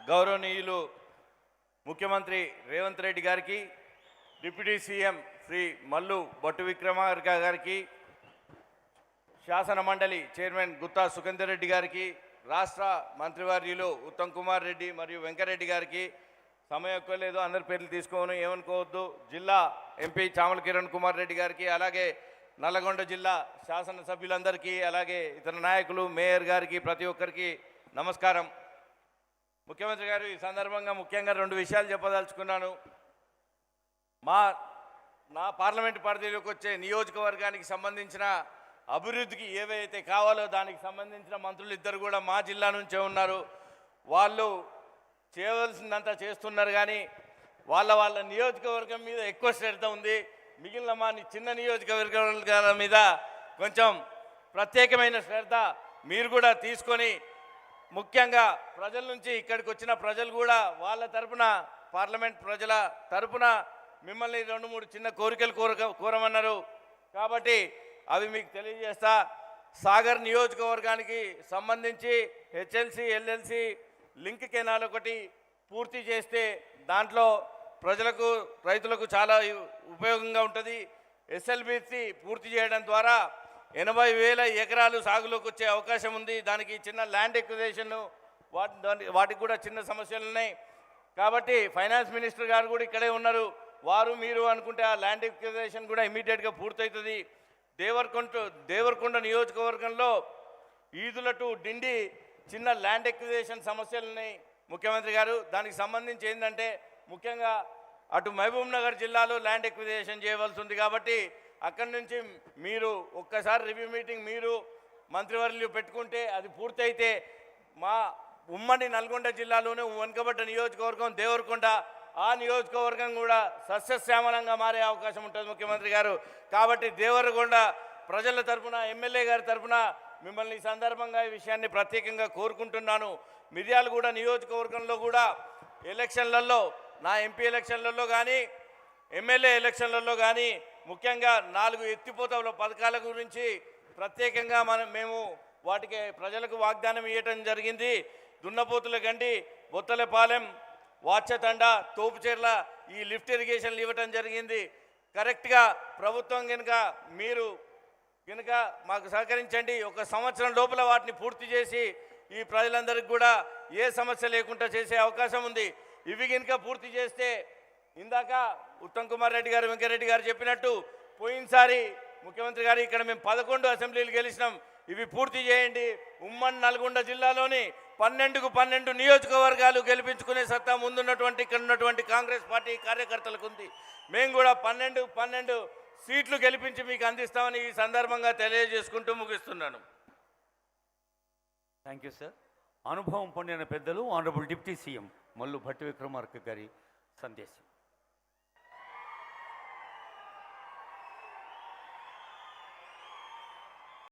గౌరవనీయులు ముఖ్యమంత్రి రేవంత్ రెడ్డి గారికి, డిప్యూటీ సీఎం శ్రీ మల్లు భట్టు విక్రమార్క గారికి, శాసన మండలి చైర్మన్ గుత్తా సుఖేందర్ రెడ్డి గారికి, రాష్ట్ర మంత్రివర్యులు ఉత్తమ్ కుమార్ రెడ్డి మరియు వెంకరెడ్డి గారికి, సమయం ఎక్కువ లేదు అందరి పేర్లు తీసుకోను ఏమనుకోవద్దు, జిల్లా ఎంపీ చామల కిరణ్ కుమార్ రెడ్డి గారికి, అలాగే నల్లగొండ జిల్లా శాసనసభ్యులందరికీ, అలాగే ఇతర నాయకులు, మేయర్ గారికి, ప్రతి ఒక్కరికి నమస్కారం. ముఖ్యమంత్రి గారు, ఈ సందర్భంగా ముఖ్యంగా 2 విషయాలు చెప్పదలుచుకున్నాను. నా పార్లమెంటు పరిధిలోకి వచ్చే నియోజకవర్గానికి సంబంధించిన అభివృద్ధికి ఏవైతే కావాలో దానికి సంబంధించిన మంత్రులు ఇద్దరు కూడా మా జిల్లా నుంచే ఉన్నారు. వాళ్ళు చేయవలసిందంతా చేస్తున్నారు, కానీ వాళ్ళ నియోజకవర్గం మీద ఎక్కువ శ్రద్ధ ఉంది. మిగిలిన మా చిన్న నియోజకవర్గాల మీద కొంచెం ప్రత్యేకమైన శ్రద్ధ మీరు కూడా తీసుకొని, ముఖ్యంగా ప్రజల నుంచి ఇక్కడికి వచ్చిన ప్రజలు కూడా వాళ్ళ తరపున, పార్లమెంట్ ప్రజల తరపున మిమ్మల్ని 2-3 చిన్న కోరికలు కోరమన్నారు. కాబట్టి అవి మీకు తెలియజేస్తా. సాగర్ నియోజకవర్గానికి సంబంధించి హెచ్ఎల్సి, ఎల్ఎల్సి లింక్ కెనాల్ ఒకటి పూర్తి చేస్తే దాంట్లో ప్రజలకు, రైతులకు చాలా ఉపయోగంగా ఉంటుంది. ఎస్ఎల్బిసి పూర్తి చేయడం ద్వారా 80,000 ఎకరాలు సాగులోకి వచ్చే అవకాశం ఉంది. దానికి చిన్న ల్యాండ్ ఎక్విజిషన్, వాటికి కూడా చిన్న సమస్యలు ఉన్నాయి. కాబట్టి ఫైనాన్స్ మినిస్టర్ గారు కూడా ఇక్కడే ఉన్నారు. వారు మీరు అనుకుంటే ఆ ల్యాండ్ ఎక్విజిషన్ కూడా ఇమీడియట్గా పూర్తవుతుంది. దేవరకొండ నియోజకవర్గంలో ఈదుల టు డిండి చిన్న ల్యాండ్ ఎక్విజిషన్ సమస్యలు ఉన్నాయి ముఖ్యమంత్రి గారు. దానికి సంబంధించి ఏంటంటే ముఖ్యంగా అటు మహబూబ్ నగర్ జిల్లాలో ల్యాండ్ ఎక్విజిషన్ చేయవలసి ఉంది. కాబట్టి అక్కడి నుంచి మీరు ఒక్కసారి రివ్యూ మీటింగ్ మీరు మంత్రివర్యులు పెట్టుకుంటే అది పూర్తయితే మా ఉమ్మడి నల్గొండ జిల్లాలోనే వెనుకబడ్డ నియోజకవర్గం దేవరకొండ, ఆ నియోజకవర్గం కూడా సస్యశ్యామలంగా మారే అవకాశం ఉంటుంది ముఖ్యమంత్రి గారు. కాబట్టి దేవరకొండ ప్రజల తరఫున, ఎమ్మెల్యే గారి తరఫున మిమ్మల్ని ఈ సందర్భంగా ఈ విషయాన్ని ప్రత్యేకంగా కోరుకుంటున్నాను. మిర్యాలగూడ నియోజకవర్గంలో కూడా ఎలక్షన్లలో, నా ఎంపీ ఎలక్షన్లలో కానీ ఎమ్మెల్యే ఎలక్షన్లలో కానీ ముఖ్యంగా 4 ఎత్తిపోతల పథకాల గురించి ప్రత్యేకంగా మేము వాటికి ప్రజలకు వాగ్దానం ఇవ్వటం జరిగింది. దున్నపోతుల గండి, బొత్తలపాలెం, వాచతండ, తోపుచెర్ల ఈ లిఫ్ట్ ఇరిగేషన్లు ఇవ్వటం జరిగింది. కరెక్ట్గా ప్రభుత్వం మీరు కనుక మాకు సహకరించండి. 1 సంవత్సరం లోపల వాటిని పూర్తి చేసి ఈ ప్రజలందరికీ కూడా ఏ సమస్య లేకుండా చేసే అవకాశం ఉంది. ఇవి కనుక పూర్తి చేస్తే, ఇందాక ఉత్తమ్ కుమార్ రెడ్డి గారు, వెంకరెడ్డి గారు చెప్పినట్టు పోయినసారి ముఖ్యమంత్రి గారు ఇక్కడ మేము 11 అసెంబ్లీలు గెలిచినాం. ఇవి పూర్తి చేయండి. ఉమ్మడి నల్గొండ జిల్లాలోని 12కు 12 నియోజకవర్గాలు గెలిపించుకునే సత్తా ముందున్నటువంటి ఇక్కడ ఉన్నటువంటి కాంగ్రెస్ పార్టీ కార్యకర్తలకు ఉంది. మేము కూడా 12 సీట్లు గెలిపించి మీకు అందిస్తామని ఈ సందర్భంగా తెలియజేసుకుంటూ ముగిస్తున్నాను. Thank you sir. అనుభవం పొందిన పెద్దలు honourable deputy CM Mallu Bhatti Vikramarka గారి సందేశం.